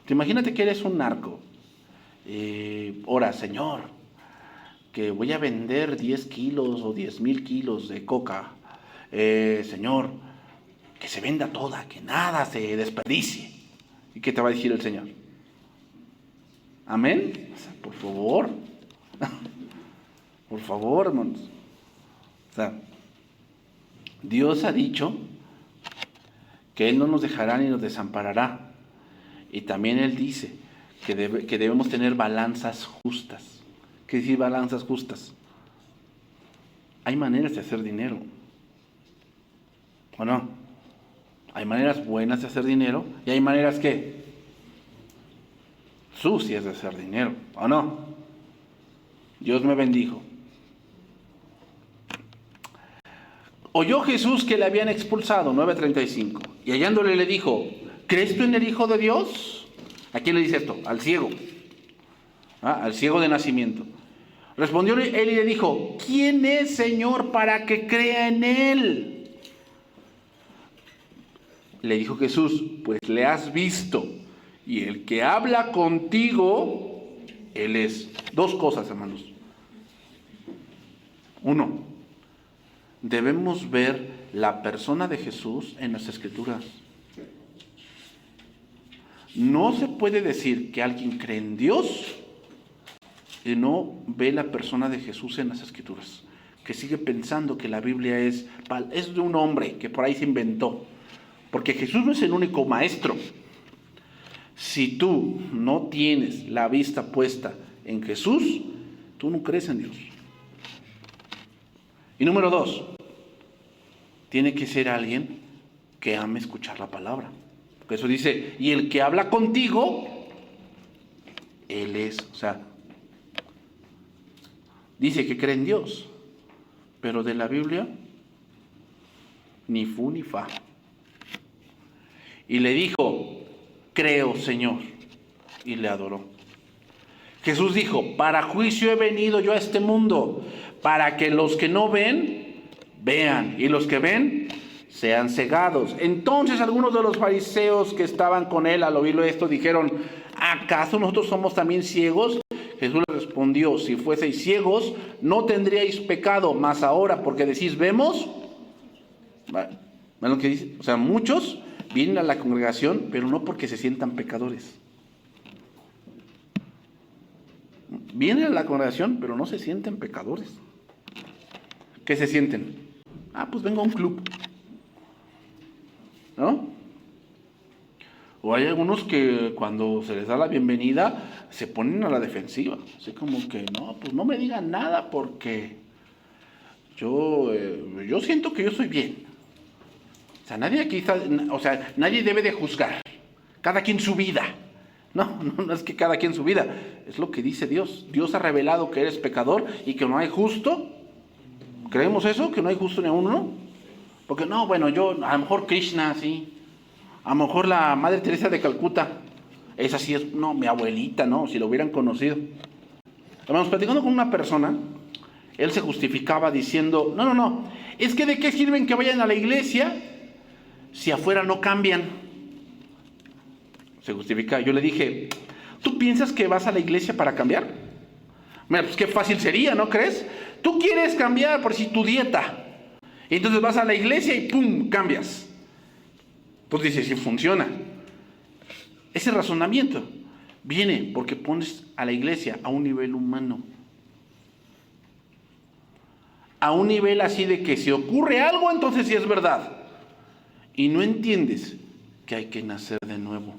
Te imagínate que eres un narco. Ora, Señor, que voy a vender 10 kilos o 10,000 kilos de coca. Señor, que se venda toda, que nada se desperdicie. ¿Y qué te va a decir el Señor? Amén. O sea, por favor. Por favor, hermanos. O sea, Dios ha dicho que Él no nos dejará ni nos desamparará. Y también Él dice que debemos tener balanzas justas. ¿Qué decir balanzas justas? Hay maneras de hacer dinero, ¿o no? Hay maneras buenas de hacer dinero y hay maneras ¿qué? Sucias de hacer dinero, ¿o no? Dios me bendijo. Oyó Jesús que le habían expulsado, 9:35, y hallándole le dijo, ¿crees tú en el Hijo de Dios? ¿A quién le dice esto? Al ciego. Al ciego de nacimiento. Respondió él y le dijo, ¿quién es, Señor, para que crea en él? Le dijo Jesús, pues le has visto, y el que habla contigo, él es. Dos cosas, hermanos. Uno, debemos ver la persona de Jesús en las Escrituras. No se puede decir que alguien cree en Dios y no ve la persona de Jesús en las Escrituras, que sigue pensando que la Biblia es de un hombre que por ahí se inventó, porque Jesús no es el único maestro. Si tú no tienes la vista puesta en Jesús, tú no crees en Dios. Y número dos, tiene que ser alguien que ame escuchar la palabra. Porque eso dice, y el que habla contigo, él es, o sea, dice que cree en Dios, pero de la Biblia, ni fu ni fa. Y le dijo, creo, Señor, y le adoró. Jesús dijo, para juicio he venido yo a este mundo, para que los que no ven, vean, y los que ven, sean cegados. Entonces algunos de los fariseos que estaban con él al oírlo esto dijeron, ¿acaso nosotros somos también ciegos? Jesús les respondió, si fueseis ciegos, no tendríais pecado, mas ahora porque decís, ¿vemos? ¿Ven lo que dice? O sea, muchos vienen a la congregación, pero no porque se sientan pecadores. Vienen a la congregación, pero no se sienten pecadores. ¿Qué se sienten? Pues vengo a un club, ¿no? O hay algunos que cuando se les da la bienvenida se ponen a la defensiva, así como que no, pues no me digan nada porque yo siento que yo soy bien. O sea, nadie debe de juzgar. Cada quien su vida. No es que cada quien su vida. Es lo que dice Dios. Dios ha revelado que eres pecador y que no hay justo. ¿Creemos eso? ¿Que no hay justo ni a uno? Porque a lo mejor Krishna, sí. A lo mejor la Madre Teresa de Calcuta. Esa sí es, mi abuelita, si lo hubieran conocido. Hermanos, platicando con una persona, él se justificaba diciendo, no, es que ¿de qué sirven que vayan a la iglesia si afuera no cambian? Se justifica. Yo le dije, ¿tú piensas que vas a la iglesia para cambiar? Mira, pues qué fácil sería, ¿no crees? Tú quieres cambiar por si tu dieta. Y entonces vas a la iglesia y ¡pum! Cambias. Pues dices, sí funciona. Ese razonamiento viene porque pones a la iglesia a un nivel humano. A un nivel así de que si ocurre algo, entonces sí es verdad. Y no entiendes que hay que nacer de nuevo.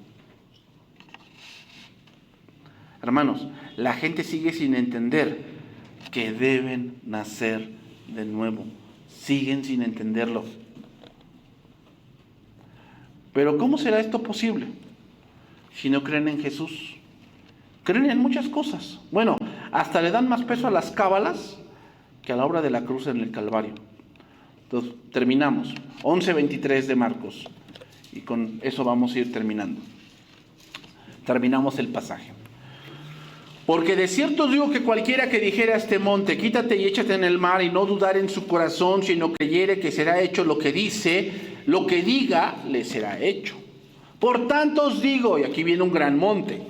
Hermanos, la gente sigue sin entender que deben nacer de nuevo. Siguen sin entenderlo. Pero ¿cómo será esto posible? Si no creen en Jesús. Creen en muchas cosas. Bueno, hasta le dan más peso a las cábalas que a la obra de la cruz en el Calvario. Entonces, terminamos. 11:23 de Marcos. Y con eso vamos a ir terminando. Terminamos el pasaje. Porque de cierto os digo que cualquiera que dijera a este monte, quítate y échate en el mar, y no dudar en su corazón, sino creyere que será hecho lo que dice, lo que diga, le será hecho. Por tanto os digo, y aquí viene un gran monte,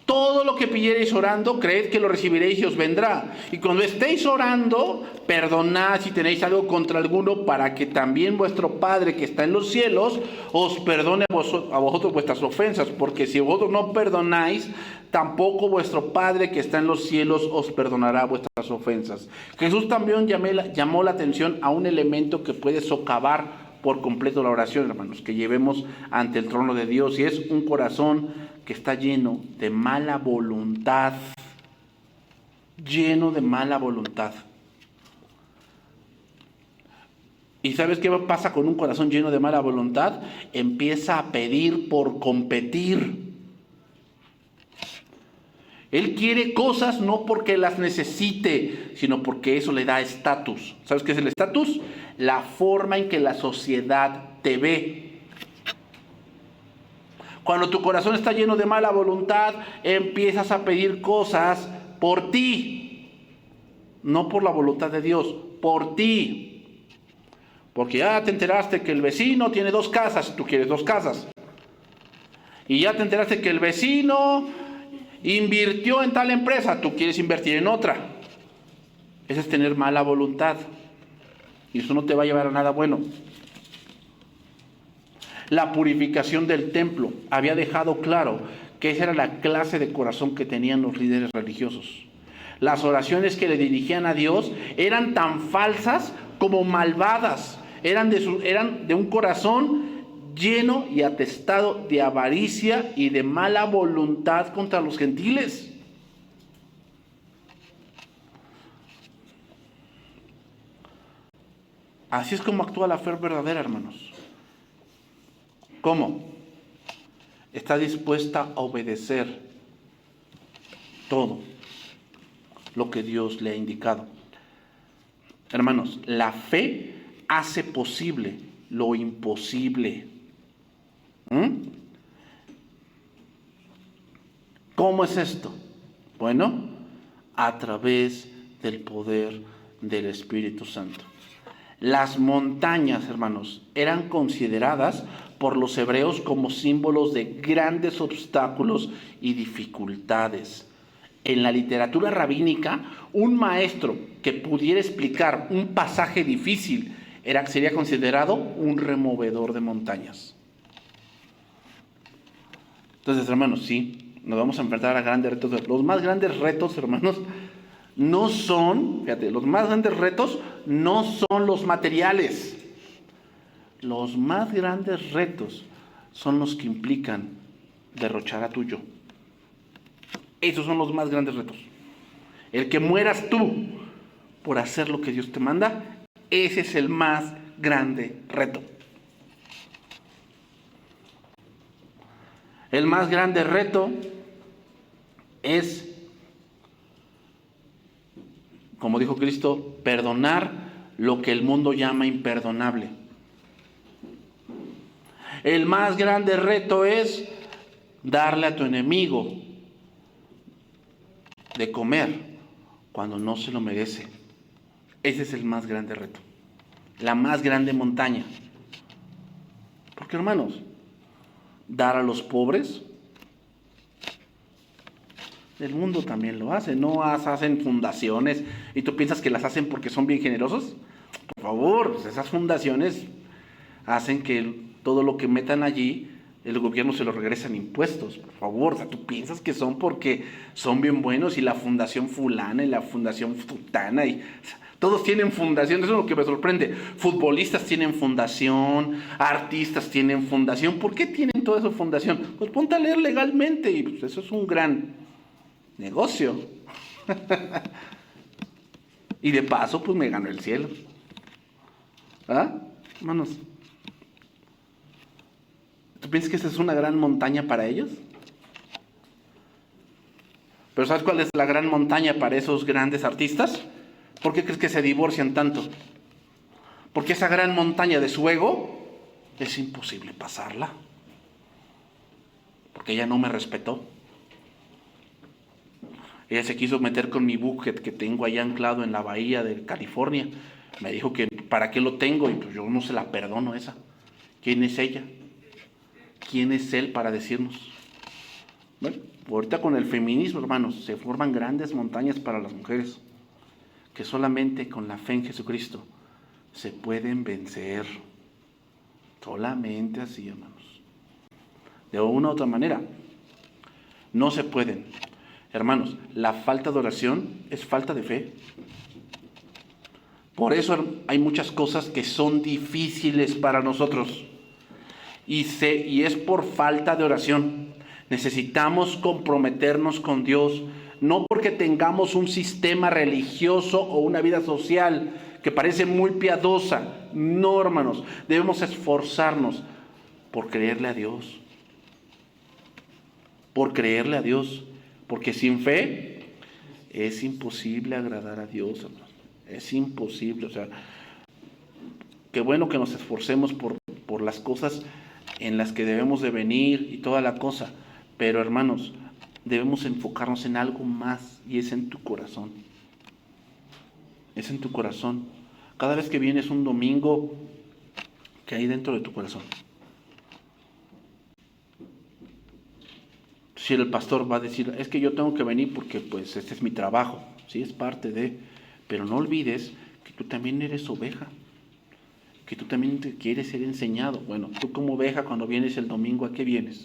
todo lo que pidiereis orando, creed que lo recibiréis y os vendrá. Y cuando estéis orando, perdonad si tenéis algo contra alguno, para que también vuestro Padre que está en los cielos os perdone a vosotros vuestras ofensas. Porque si vosotros no perdonáis, tampoco vuestro Padre que está en los cielos os perdonará vuestras ofensas. Jesús también llamó la atención a un elemento que puede socavar por completo la oración, hermanos, que llevemos ante el trono de Dios, y es un corazón que está lleno de mala voluntad. Lleno de mala voluntad. ¿Y sabes qué pasa con un corazón lleno de mala voluntad? Empieza a pedir por competir. Él quiere cosas no porque las necesite, sino porque eso le da estatus. ¿Sabes qué es el estatus? La forma en que la sociedad te ve. Cuando tu corazón está lleno de mala voluntad, empiezas a pedir cosas por ti. No por la voluntad de Dios, por ti. Porque ya te enteraste que el vecino tiene 2 casas, tú quieres 2 casas. Y ya te enteraste que el vecino invirtió en tal empresa, tú quieres invertir en otra. Eso es tener mala voluntad. Y eso no te va a llevar a nada bueno. La purificación del templo había dejado claro que esa era la clase de corazón que tenían los líderes religiosos. Las oraciones que le dirigían a Dios eran tan falsas como malvadas. Eran de un corazón lleno y atestado de avaricia y de mala voluntad contra los gentiles. Así es como actúa la fe verdadera, hermanos. ¿Cómo? Está dispuesta a obedecer todo lo que Dios le ha indicado. Hermanos, la fe hace posible lo imposible. ¿Cómo es esto? Bueno, a través del poder del Espíritu Santo. Las montañas, hermanos, eran consideradas por los hebreos como símbolos de grandes obstáculos y dificultades. En la literatura rabínica, un maestro que pudiera explicar un pasaje difícil sería considerado un removedor de montañas. Entonces, hermanos, sí, nos vamos a enfrentar a grandes retos. Los más grandes retos, hermanos, no son, fíjate, los más grandes retos no son los materiales. Los más grandes retos son los que implican derrochar a tu yo. Esos son los más grandes retos. El que mueras tú por hacer lo que Dios te manda, ese es el más grande reto. El más grande reto es, como dijo Cristo, perdonar lo que el mundo llama imperdonable. El más grande reto es darle a tu enemigo de comer cuando no se lo merece. Ese es el más grande reto, la más grande montaña. Porque, hermanos, dar a los pobres, el mundo también lo hace. No hacen fundaciones y tú piensas que las hacen porque son bien generosos. Por favor, pues esas fundaciones hacen que todo lo que metan allí, el gobierno se lo regresa en impuestos. Por favor, o sea, tú piensas que son porque son bien buenos y la fundación fulana y la fundación futana y... O sea, todos tienen fundación, eso es lo que me sorprende. Futbolistas tienen fundación, artistas tienen fundación. ¿Por qué tienen toda esa fundación? Pues ponte a leer legalmente y pues eso es un gran negocio. Y de paso, pues me ganó el cielo. ¿Ah? Hermanos, ¿tú piensas que esa es una gran montaña para ellos? Pero ¿sabes cuál es la gran montaña para esos grandes artistas? ¿Por qué crees que se divorcian tanto? Porque esa gran montaña de su ego es imposible pasarla. Porque ella no me respetó. Ella se quiso meter con mi buque que tengo allá anclado en la bahía de California. Me dijo que para qué lo tengo y pues yo no se la perdono esa. ¿Quién es ella? ¿Quién es él para decirnos? Bueno, ahorita con el feminismo, hermanos, se forman grandes montañas para las mujeres que solamente con la fe en Jesucristo se pueden vencer. Solamente así, hermanos. De una u otra manera, no se pueden. Hermanos, la falta de oración es falta de fe. Por eso hay muchas cosas que son difíciles para nosotros. Y es por falta de oración. Necesitamos comprometernos con Dios. No porque tengamos un sistema religioso o una vida social que parece muy piadosa. No, hermanos. Debemos esforzarnos por creerle a Dios. Por creerle a Dios. Porque sin fe es imposible agradar a Dios, hermanos. Es imposible. O sea, qué bueno que nos esforcemos por las cosas en las que debemos de venir y toda la cosa. Pero, hermanos, debemos enfocarnos en algo más y es en tu corazón. Es en tu corazón. Cada vez que vienes un domingo, ¿qué hay dentro de tu corazón? Si el pastor va a decir, es que yo tengo que venir porque pues este es mi trabajo, sí, es parte de, pero no olvides que tú también eres oveja, que tú también te quieres ser enseñado. Bueno, tú como oveja cuando vienes el domingo, ¿a qué vienes?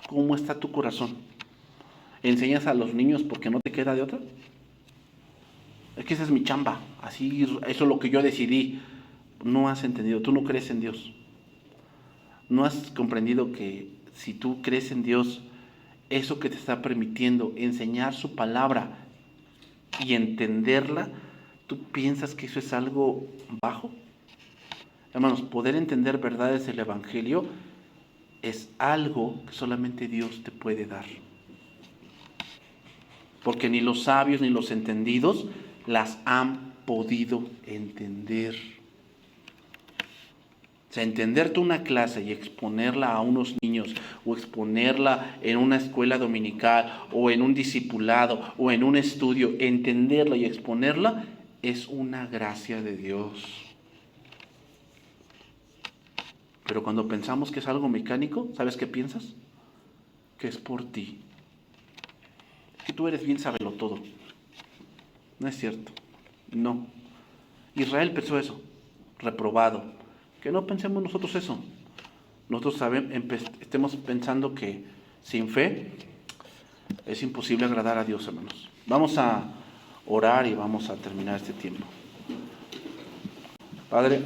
¿Cómo está tu corazón? ¿Enseñas a los niños porque no te queda de otra? Es que esa es mi chamba, así, eso es lo que yo decidí. No has entendido, tú no crees en Dios. No has comprendido que si tú crees en Dios, eso que te está permitiendo enseñar su palabra y entenderla, ¿tú piensas que eso es algo bajo? Hermanos, poder entender verdades del Evangelio es algo que solamente Dios te puede dar. Porque ni los sabios ni los entendidos las han podido entender. O sea, entenderte una clase y exponerla a unos niños, o exponerla en una escuela dominical, o en un discipulado, o en un estudio, entenderla y exponerla es una gracia de Dios. Pero cuando pensamos que es algo mecánico, ¿sabes qué piensas? Que es por ti. Que tú eres bien sabelo todo. No es cierto. No. Israel pensó eso, reprobado. Que no pensemos nosotros eso. Nosotros estemos pensando que sin fe es imposible agradar a Dios, hermanos. Vamos a orar y vamos a terminar este tiempo. Padre,